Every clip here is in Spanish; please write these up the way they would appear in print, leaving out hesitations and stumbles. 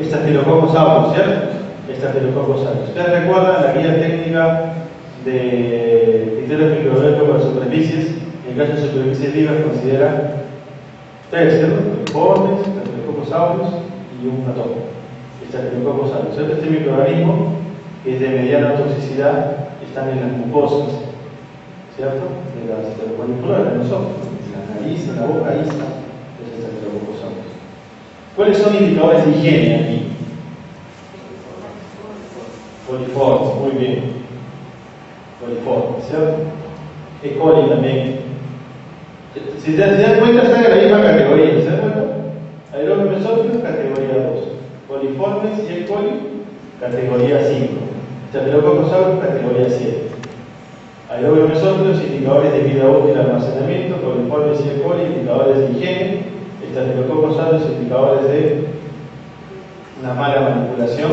Staphylococcus aureus, ¿cierto? Staphylococcus aureus. ¿Ustedes recuerdan la guía técnica de criterios microbiológicos para superficies? En el caso de superficies vivas considera tres, ¿cierto? Coliformes, Staphylococcus aureus y un patógeno. Staphylococcus aureus. Este microorganismo que es de mediana toxicidad, están en las mucosas, ¿cierto? De los moleculares de nosotros, en la nariz, en la boca, ahí está. ¿Cuáles son indicadores de higiene aquí? Coliformes, muy bien. Coliformes, ¿cierto? E. coli también. Si se dan cuenta, están en la misma categoría, ¿se dan cuenta? Aerobios mesófilos, categoría 2. Coliformes y E. coli, categoría 5. Staphylococcus aureus, categoría 7. Aerobios mesófilos, indicadores de vida útil, almacenamiento. Coliformes y E. coli, indicadores de higiene. Staphylococcus aureus, indicadores de una mala manipulación,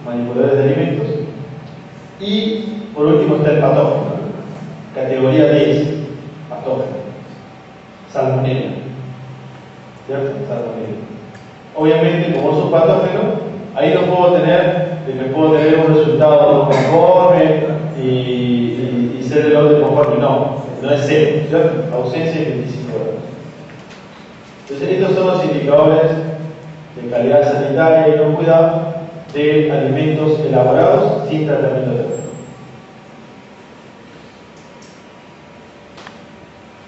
manipuladores de alimentos. Y por último está el patógeno, categoría 10, patógeno, salmonella, ¿cierto? Salmonella. Obviamente, como es un patógeno, ahí no puedo tener un resultado conforme y ser el orden conforme, no es cero, ¿cierto? Ausencia de 25 horas. Entonces, estos son los indicadores de calidad sanitaria y inocuidad de alimentos elaborados sin tratamiento térmico.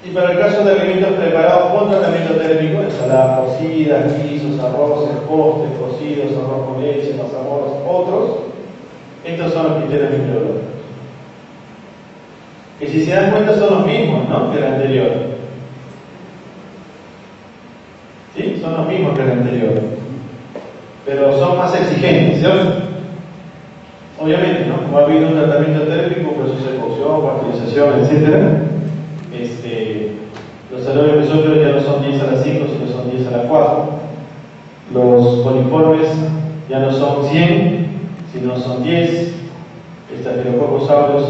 Y para el caso de alimentos preparados con tratamiento térmico, ensaladas cocidas, guisos, arroces, postres, cocidos, arroz con leche, mazamorras, otros, estos son los criterios microbiológicos. Que si se dan cuenta son los mismos, ¿no?, que el anterior. ¿Sí? Son los mismos que el anterior, pero son más exigentes, ¿cierto? Obviamente, ¿no? Como ha habido un tratamiento térmico, proceso de cocción, pasteurización, etc., los aerobios mesófilos ya no son 10 a la 5, sino son 10 a la 4. Los coliformes ya no son 100, sino son 10. Staphylococcus aureus,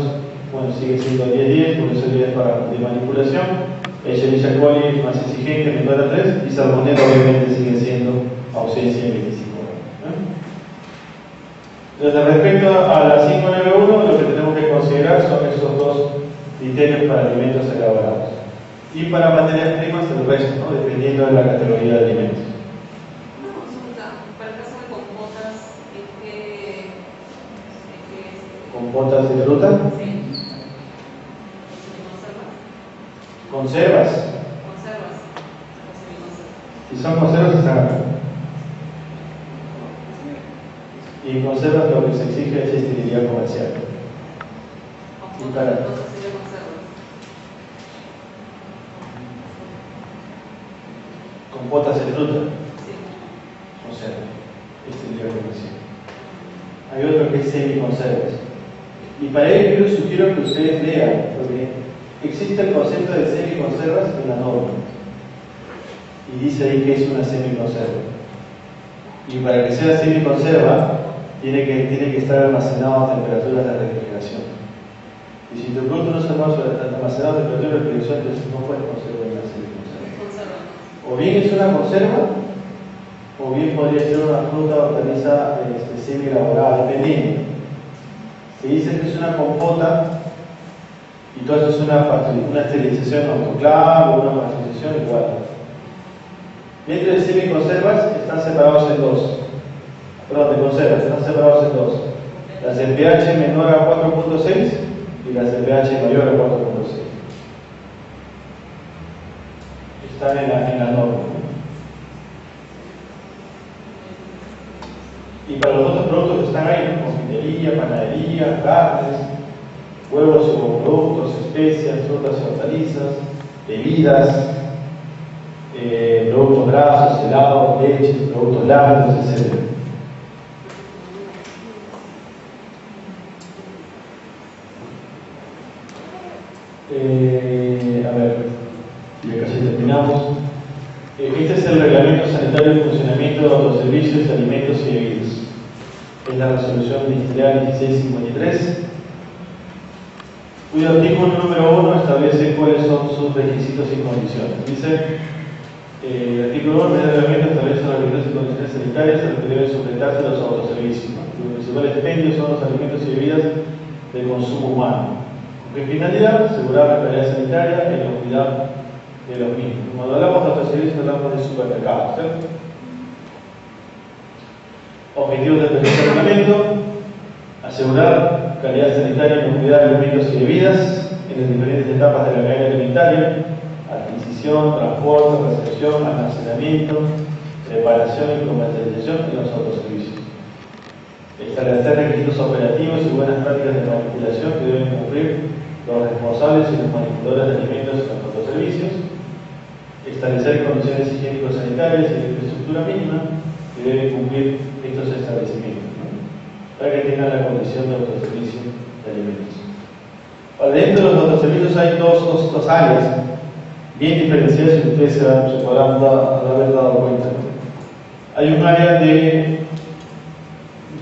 bueno, sigue siendo 10-10, por eso 10 de manipulación. Escherichia coli más exigente, menor a 3, y salmonella obviamente sigue siendo ausencia de 25 horas. Entonces, respecto a la 591, lo que tenemos que considerar son esos dos criterios para alimentos elaborados. Y para materias primas, el resto, ¿no?, dependiendo de la categoría de alimentos. Una consulta, para el caso de compotas, ¿compotas de fruta? Sí. ¿Conservas? Conservas. Si son conservas, están acá. Y en conservas lo que se exige es esterilidad comercial. Y para compotas de fruta. Sí. Conserva. Esterilidad comercial. Hay otro que es semiconservas. Y para ello yo les sugiero que ustedes lean, porque existe el concepto de semiconservas en la norma. Y dice ahí que es una semiconserva. Y para que sea semiconserva, tiene que estar almacenado a temperaturas de refrigeración. Y si tu producto no se almacenado a temperatura de refrigeración, entonces no puedes conservar una semiconserva. O bien es una conserva, o bien podría ser una fruta o hortaliza semi-elaborada, dependiendo. Si dice que es una compota y todo esto es una esterilización autoclave o una pasteurización, igual. Dentro de semiconservas están separados en dos. Perdón, de conservas están separados en dos. Las de pH menor a 4.6 y las de pH mayor a 4.6. Están en la norma. Y para los otros productos que están ahí, confitería, panadería, carnes, huevos y productos, especias, frutas y hortalizas, bebidas, productos grasos, helados, leches, productos lácteos, etc. A ver, ya casi terminamos. Este es el Reglamento Sanitario de Funcionamiento de los Servicios de Alimentos y Bebidas. Es la resolución ministerial 1653, cuyo artículo número 1 establece cuáles son sus requisitos y condiciones. Dice: El artículo 1 del reglamento establece los requisitos y condiciones sanitarias a los que deben sujetarse los autoservicios. Los principales expendios son los alimentos y bebidas de consumo humano. ¿Con qué finalidad? Asegurar la calidad sanitaria y la unidad de los mismos. Cuando hablamos de autoservicios hablamos de supermercados, ¿cierto? Objetivos del presente reglamento: asegurar calidad sanitaria y unidad de alimentos y bebidas en las diferentes etapas de la cadena alimentaria: adquisición, transporte, recepción, almacenamiento, preparación y comercialización de los autoservicios. Establecer requisitos operativos y buenas prácticas de manipulación que deben cumplir los responsables y los manipuladores de alimentos en los autoservicios. Establecer condiciones higiénico-sanitarias y de infraestructura mínima que deben cumplir estos establecimientos, ¿no? Para que tengan la condición de autoservicio de alimentos. Ahora, dentro de los autoservicios hay dos áreas bien diferenciadas, y ustedes se podrán haber dado cuenta, ¿no? Hay un área de,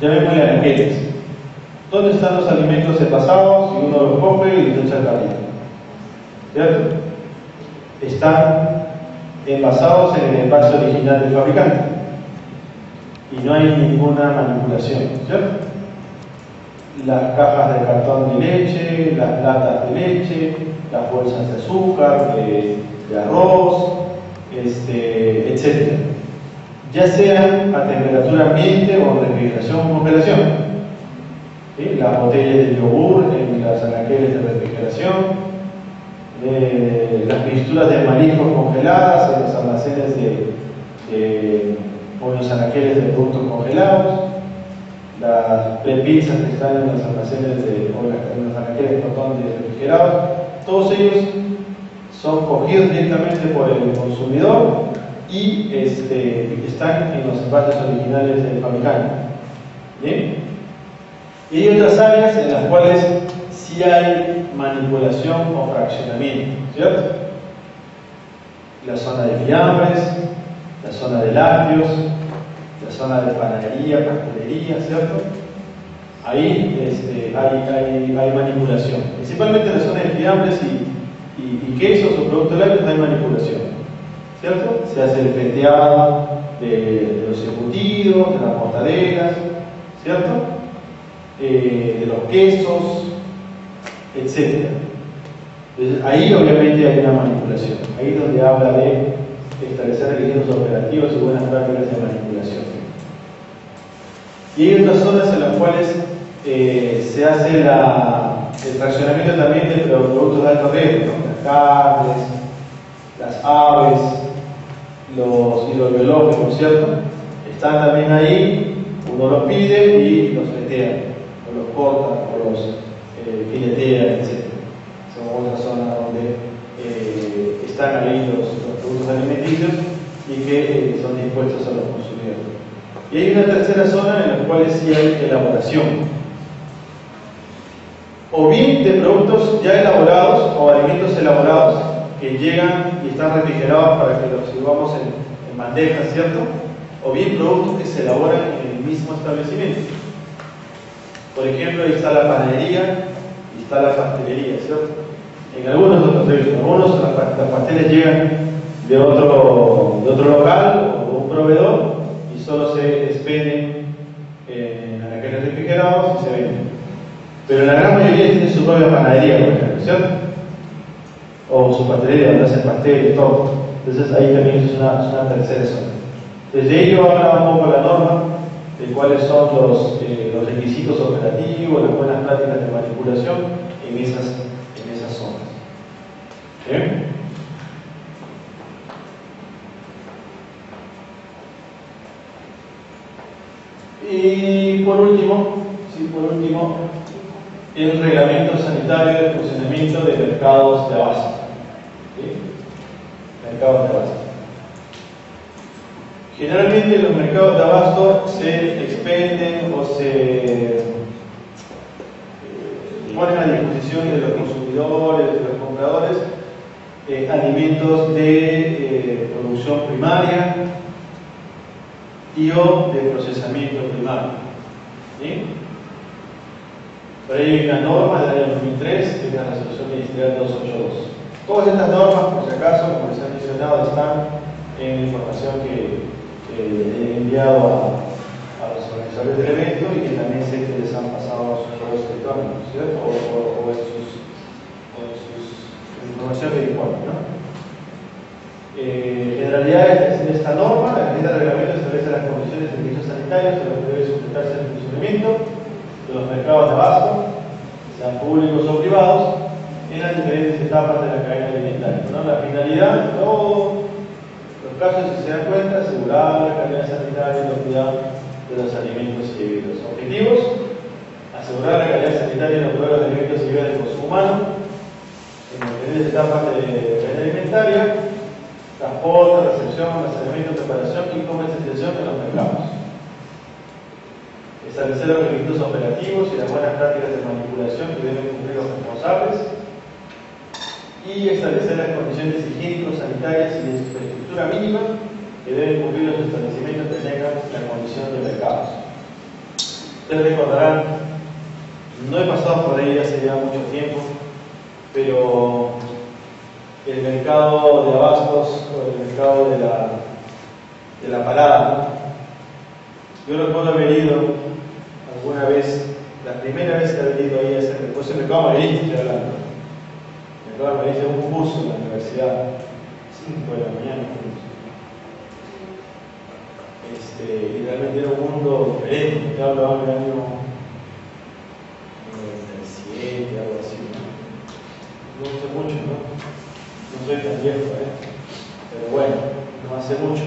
llamémosle anaqueles, donde están los alimentos envasados y uno los coge y los echa al carrito, ¿cierto? Están envasados en el envase original del fabricante y no hay ninguna manipulación, ¿cierto? Las cajas de cartón de leche, las latas de leche, las bolsas de azúcar, de arroz, etc. Ya sean a temperatura ambiente o en refrigeración o congelación. ¿Sí? Las botellas de yogur en las anaqueles de refrigeración, las mixturas de mariscos congeladas en los almacenes o en los anaqueles de productos congelados, las prepizzas que están en los almacenes en los anaqueles de cartón de refrigerados, todos ellos son cogidos directamente por el consumidor y están en los envases originales del fabricante. ¿Bien? Y hay otras áreas en las cuales sí hay manipulación o fraccionamiento, ¿cierto? La zona de fiambres, la zona de lácteos, la zona de panadería, pastelería, ¿cierto? Ahí hay manipulación. Principalmente en la zona de fiambres y quesos o productos lácteos hay manipulación, ¿cierto? Se hace el peteado de los embutidos, de las mortadelas, ¿cierto? De los quesos, etc. Entonces, ahí obviamente hay una manipulación. Ahí es donde habla de establecer requisitos operativos y buenas prácticas de manipulación. Y hay otras zonas en las cuales se hace el fraccionamiento también de los productos de alto riesgo, ¿no? Las carnes, las aves, los biológicos, ¿cierto? Están también ahí, uno los pide y los fetea, o los corta, o los filetea, etc. Son otras zonas donde están ahí los productos alimenticios y que son dispuestos a los consumidores. Y hay una tercera zona en la cual sí hay elaboración, o bien de productos ya elaborados o alimentos elaborados que llegan y están refrigerados para que los sirvamos en bandejas, ¿cierto? O bien productos que se elaboran en el mismo establecimiento. Por ejemplo, ahí está la panadería y está la pastelería, ¿cierto? En algunos otros servicios, algunos las pasteles llegan de otro local o de un proveedor y solo se expenden en anaqueles refrigerados y se venden. Pero la gran mayoría tiene su propia panadería, por ejemplo, ¿cierto? O su pastelería donde hacen pasteles, todo. Entonces ahí también es una tercera zona. Desde ello habla un poco la norma de cuáles son los requisitos operativos, las buenas prácticas de manipulación en esas zonas. ¿Bien? Y por último, el reglamento sanitario de funcionamiento de mercados de abasto. ¿Sí? Mercados de abasto. Generalmente los mercados de abasto se expenden o se ponen a disposición de los consumidores, de los compradores, alimentos de producción primaria y o de procesamiento primario. ¿Sí? Por ahí hay una norma del año 2003, que es la resolución ministerial 282. Todas estas normas, por si acaso, como les he mencionado, están en la información que he enviado a los organizadores del evento y que también sé que les han pasado a sus correos electrónicos, ¿cierto? O en sus información que disponen, ¿no? Generalidades de esta norma: la agenda de reglamento establece las condiciones de servicios sanitarios a los que debe sujetarse el funcionamiento de los mercados de abasto, sean públicos o privados, en las diferentes etapas de la cadena alimentaria, ¿no? La finalidad, en todos los casos, si se dan cuenta, asegurar la calidad sanitaria y la unidad de los alimentos y bebidas. Objetivos: asegurar la calidad sanitaria y la unidad de los alimentos y bebidas de consumo humano en las diferentes etapas de la cadena alimentaria, transporte, recepción, almacenamiento, preparación y comercialización en los mercados. Establecer los requisitos operativos y las buenas prácticas de manipulación que deben cumplir los responsables. Y establecer las condiciones higiénico-sanitarias y de infraestructura mínima que deben cumplir los establecimientos que tengan la condición de mercados. Ustedes recordarán, no he pasado por ahí hace ya mucho tiempo, pero el mercado de abastos o el mercado de la parada, yo recuerdo haber ido alguna vez, la primera vez que haber ido ahí a ese mercado mayorista, estoy hablando. El mercado mayorista es un curso en la universidad, 5 de la mañana. Y realmente era un mundo diferente. Te hablaba del año 97, algo así, ¿no? No sé mucho, ¿no? No soy tan viejo, pero bueno, no hace mucho.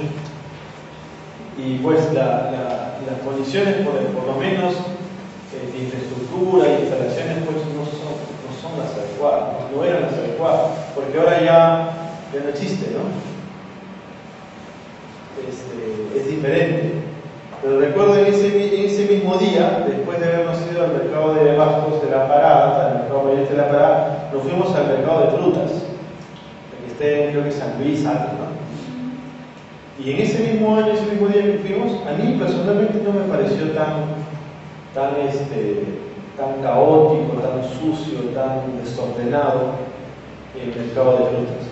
Y pues las condiciones, por lo menos, de infraestructura y instalaciones, pues no son las adecuadas, no eran las adecuadas, porque ahora ya no existe, ¿no? Es diferente. Pero recuerdo en ese mismo día, después de habernos ido al mercado de abastos de la Parada, al mercado mayor de la Parada, nos fuimos al mercado de frutas, que creo que es San Luis, algo, ¿no? Y en ese mismo año, ese mismo día que fuimos, a mí personalmente no me pareció tan caótico, tan sucio, tan desordenado el mercado de frutas.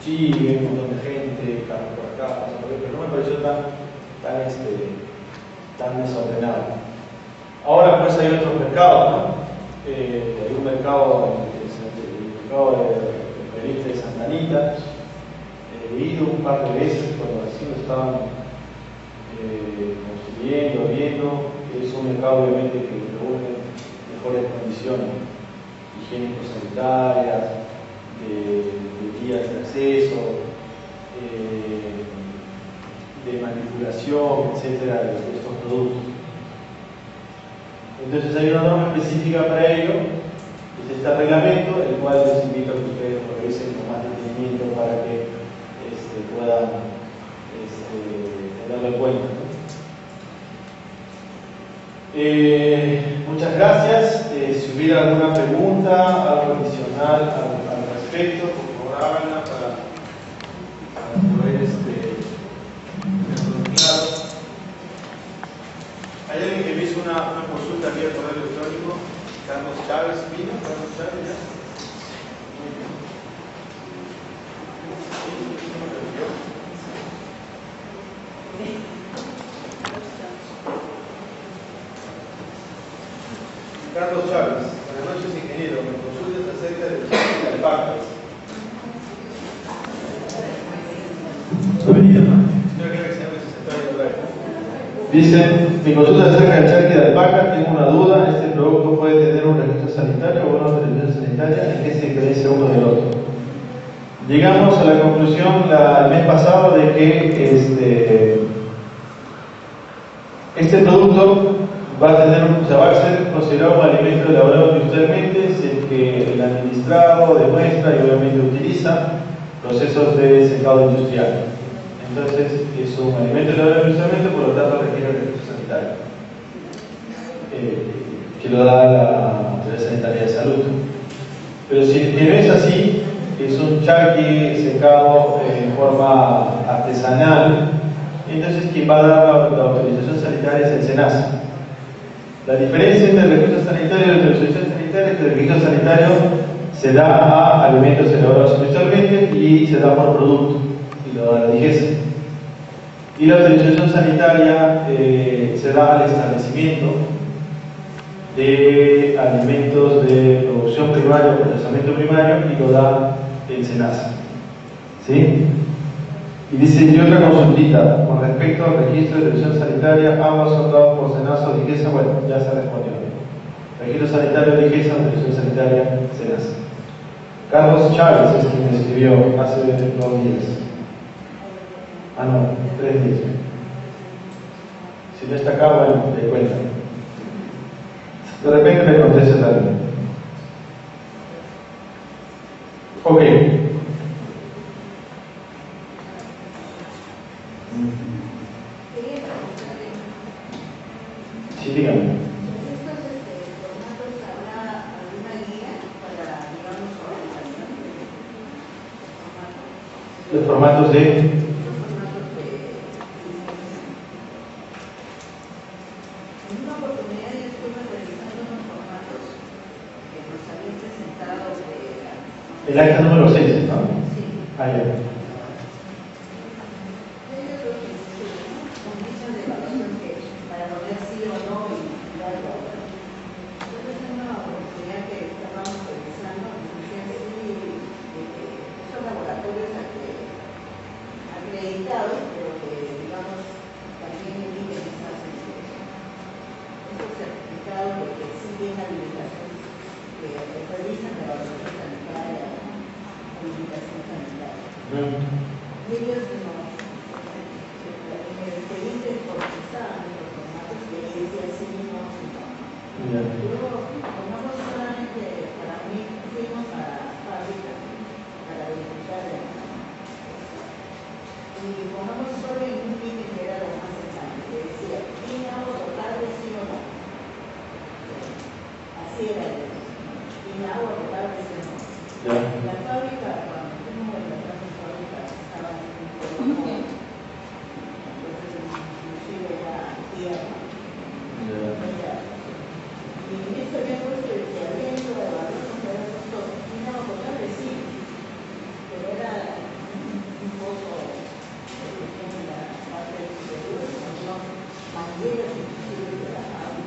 Sí, vi un montón de gente, carros por acá, pero no me pareció tan desordenado. Ahora pues hay otros mercados, ¿no? Hay un mercado, el mercado de Santa Anita. He ido un par de veces cuando recién lo estaban construyendo, viendo. Es un mercado obviamente que reúne mejores condiciones higiénico-sanitarias, de guías de acceso, de manipulación, etcétera, de estos productos. Entonces hay una norma específica para ello, es este reglamento, el cual les invito a que ustedes lo revisen con más detenimiento para que puedan tenerlo en cuenta, ¿no? Muchas gracias. Si hubiera alguna pregunta, algo adicional al respecto, por favor háganla para poder claro. Hay alguien que me hizo una consulta vía correo electrónico. Carlos Chávez vino. Carlos Chávez, ¿ya? Muy bien. Carlos Chávez, buenas noches, ingeniero. Me consultas acerca del alpacas. Dice, mi consulta acerca del charqui de alpaca, tengo una duda, ¿este producto puede tener un registro sanitario o una autorización sanitaria? ¿En qué se diferencia uno del otro? Llegamos a la conclusión el mes pasado de que este producto va a ser considerado un alimento elaborado industrialmente si es que el administrado demuestra y obviamente utiliza procesos de secado industrial. Entonces es un alimento elaborado industrialmente, por lo tanto requiere el registro sanitario que lo da la Autoridad Sanitaria de Salud. Pero si no es así, es un charqui secado en forma artesanal, entonces quien va a dar la autorización sanitaria es el SENASA. La diferencia entre el registro sanitario y la autorización sanitaria es que el registro sanitario se da a alimentos elaborados industrialmente y se da por producto y lo da la DIGESA. Y la autorización sanitaria se da al establecimiento de alimentos de producción primaria o procesamiento primario y lo da el SENASA. ¿Sí? Y dice, y otra consultita con respecto al registro de revisión sanitaria, ambos son dados por SENASA o DIGESA. Bueno, ya se respondió. Registro sanitario DIGESA, revisión sanitaria SENASA. Carlos Chávez es quien me escribió hace 2 días. Ah, no, 3 días. Si no está acá, bueno, te cuento. De repente me contestas algo. Ok. Sí, dígame. Los formatos de... El acta número 6, ¿no? Sí. Ah, ya.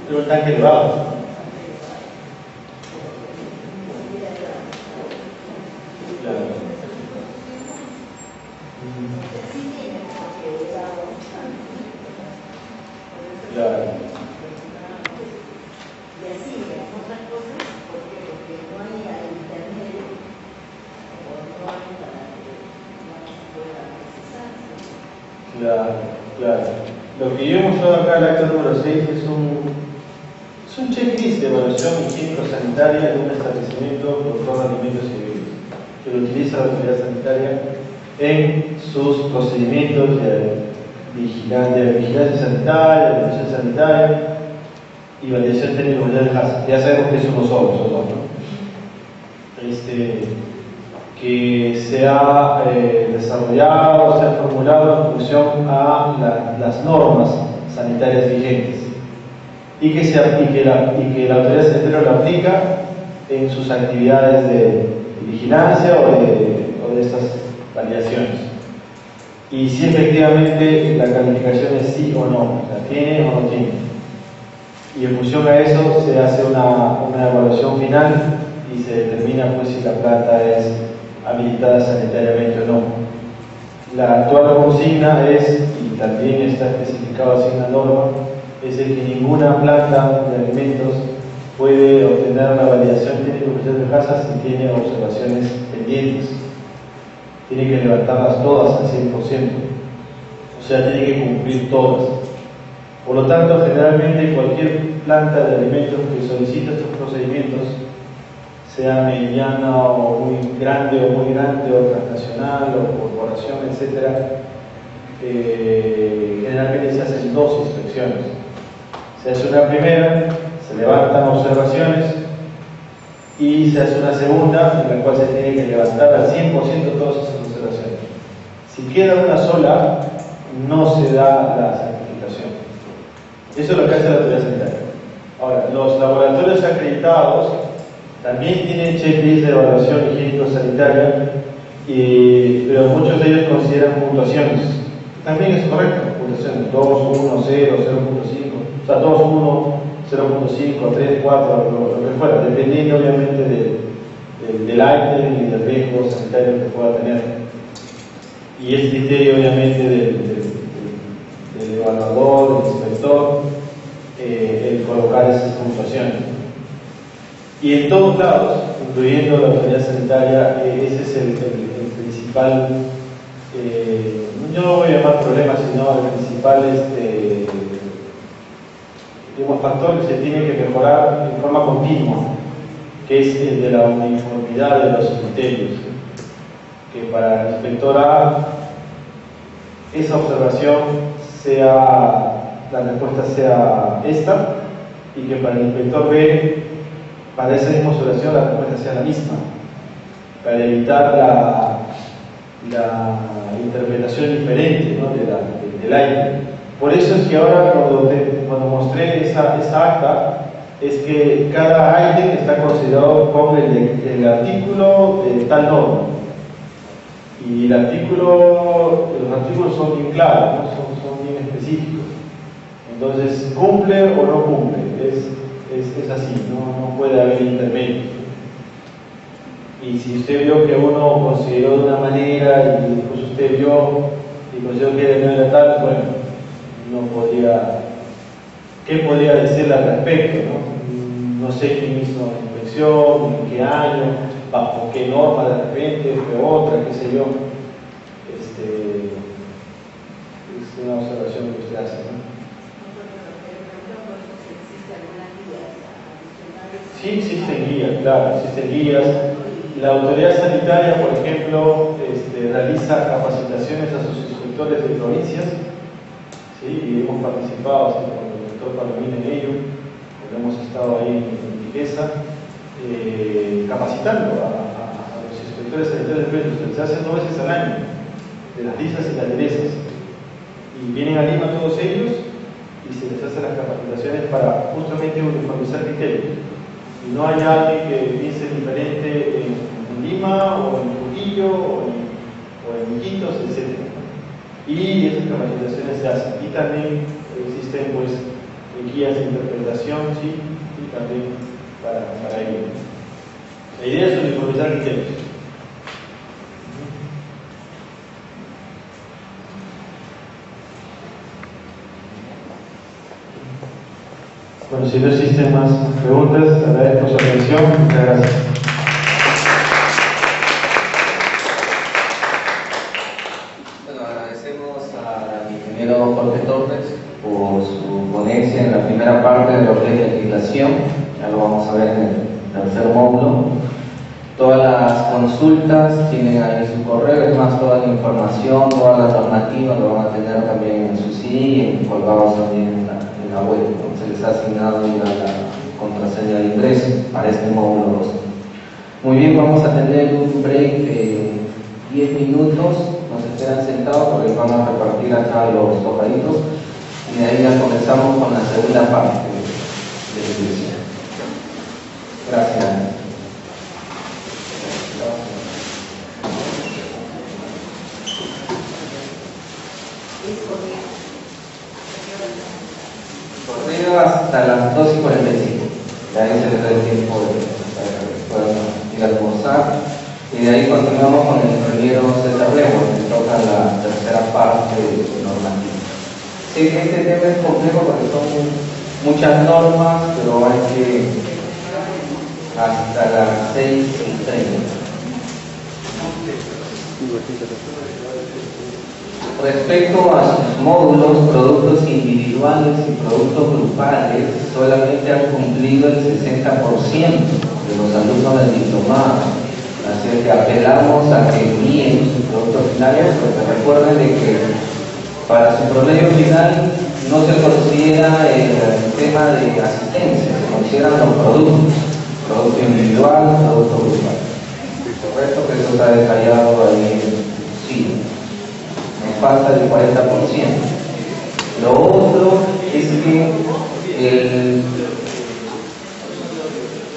Pero está elevado. Claro. Lo que yo he mostrado acá, el acta número 6, es un checklist de evaluación higiénico-sanitaria de un establecimiento productor de alimentos y bebidas, que lo utiliza la autoridad sanitaria en sus procedimientos de vigilancia sanitaria, de evaluación sanitaria y validación técnica de HACCP. Ya sabemos que eso no son, ¿no? Que se ha desarrollado, se ha formulado en función a las normas sanitarias vigentes y que la autoridad sanitaria lo aplica en sus actividades de vigilancia o de estas validaciones. Y si efectivamente la calificación es sí o no, o sea, tiene o no tiene. Y en función a eso se hace una evaluación final y se determina pues si la planta es habilitada sanitariamente o no. La actual consigna es, y también está especificado así en la norma, es de que ninguna planta de alimentos puede obtener la validación técnico-oficial de HACCP si tiene observaciones pendientes. Tiene que levantarlas todas al 100%, o sea, tiene que cumplir todas. Por lo tanto, generalmente cualquier planta de alimentos que solicita estos procedimientos, sea mediana o muy grande o transnacional o corporación, etc., generalmente se hacen 2 inspecciones. Se hace una primera, se levantan observaciones y se hace una segunda en la cual se tiene que levantar al 100% todas esas observaciones. Si queda una sola, no se da la certificación. Eso es lo que hace la autoridad sanitaria. Ahora, los laboratorios acreditados también tienen checklist de evaluación higiénico-sanitaria, pero muchos de ellos consideran puntuaciones. También es correcto, interpretaciones, 2, 1, 0, 0.5, o sea, 2, 1, 0.5, 3, 4, lo que fuera, dependiendo obviamente del ítem y del riesgo sanitario que pueda tener. Y el criterio obviamente del evaluador, del inspector, el colocar esas puntuaciones. Y en todos lados, incluyendo la autoridad sanitaria, ese es el principal, yo no voy a llamar problema, sino el principal factor que se tiene que mejorar en forma continua, que es el de la uniformidad de los criterios. Que para el inspector A, esa observación la respuesta sea esta, y que para el inspector B, para esa misma observación, la respuesta sea la misma, para evitar la interpretación diferente, ¿no?, del aire. Por eso es que ahora cuando mostré esa acta, es que cada ítem está considerado con el artículo de tal norma. Y los artículos son bien claros, ¿no? son bien específicos. Entonces, ¿cumple o no cumple? Es así, no puede haber intermedio. Y si usted vio que uno consideró de una manera y después usted vio y consideró que de manera tal, bueno, ¿qué podría decirle al respecto? No sé quién hizo la inspección, en qué año, bajo qué norma de repente, fue otra, qué sé yo. Es una observación que usted hace, ¿no? Sí, existen guías, claro, existen guías. La autoridad sanitaria, por ejemplo, realiza capacitaciones a sus inspectores de provincias, ¿sí? Y hemos participado, ¿sí?, con el doctor Palomín en ello, hemos estado ahí en Liguesa, capacitando a los inspectores sanitarios de provincias. Se hacen 2 veces al año, de las lisas y las derezas, y vienen a Lima todos ellos y se les hacen las capacitaciones para justamente uniformizar criterios. Y no hay alguien que piense diferente en Lima, o en Trujillo, o en Iquitos, etc. Y esas capacitaciones se hacen. Y también existen, pues, guías de interpretación, ¿sí?, y también para ello. La idea es uniformizar criterios. Bueno, si no existen más preguntas, agradezco su atención. Muchas gracias. Bueno, agradecemos al ingeniero Jorge Torres por su ponencia en la primera parte de lo que es legislación. Ya lo vamos a ver en el tercer módulo. Todas las consultas tienen ahí su correo, es más, toda la información, toda la normativa lo van a tener también en su CD y colgados también en la web. Se les ha asignado ya la contraseña de ingreso para este módulo 2. Muy bien, vamos a tener un break de 10 minutos, nos esperan sentados porque van a repartir acá los tocaditos y de ahí ya comenzamos con la segunda parte de la iglesia. Gracias. Corrido hasta las 2:45. De ahí se les da el tiempo para que puedan ir a almorzar. Y de ahí continuamos con el ingeniero César Lemos, que toca la tercera parte normativa. Sé que este tema es complejo porque son muchas normas, pero hay que hasta las 6:30. Respecto a sus módulos, productos individuales y productos grupales, solamente han cumplido el 60% de los alumnos del diplomado. Así que apelamos a que envíen sus productos finales, porque recuerden de que para su promedio final no se considera el tema de asistencia, se consideran los productos, producto individual, producto grupal. Correcto, que eso está detallado ahí en sí. Nos falta el 40%. Lo otro es que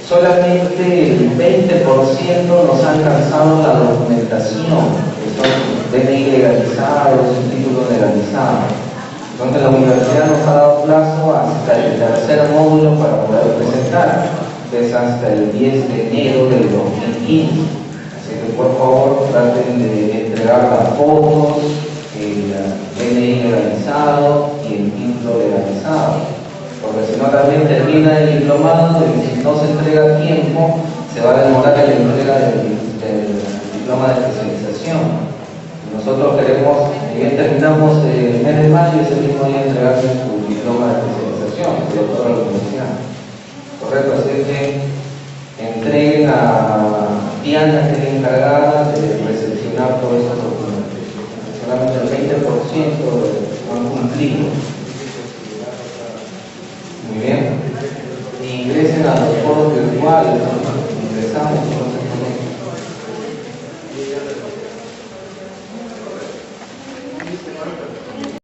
solamente el 20% nos ha alcanzado la documentación, que son DNI legalizados, un título legalizado. Entonces la universidad nos ha dado plazo hasta el tercer módulo para poder presentar, que es hasta el 10 de enero del 2015. Así que por favor traten de entregar las fotos, el DNI legalizado y el título legalizado, porque si no también termina el diplomado y si no se entrega a tiempo se va a demorar la entrega del diploma de especialización. Nosotros queremos, bien terminamos el mes de mayo y ese mismo día entregarle su diploma de especialización de doctor de la universidad. Correcto, así que entreguen a Diana, que es la encargada de recepcionar todos esos documentos. Solamente el 20% han cumplido.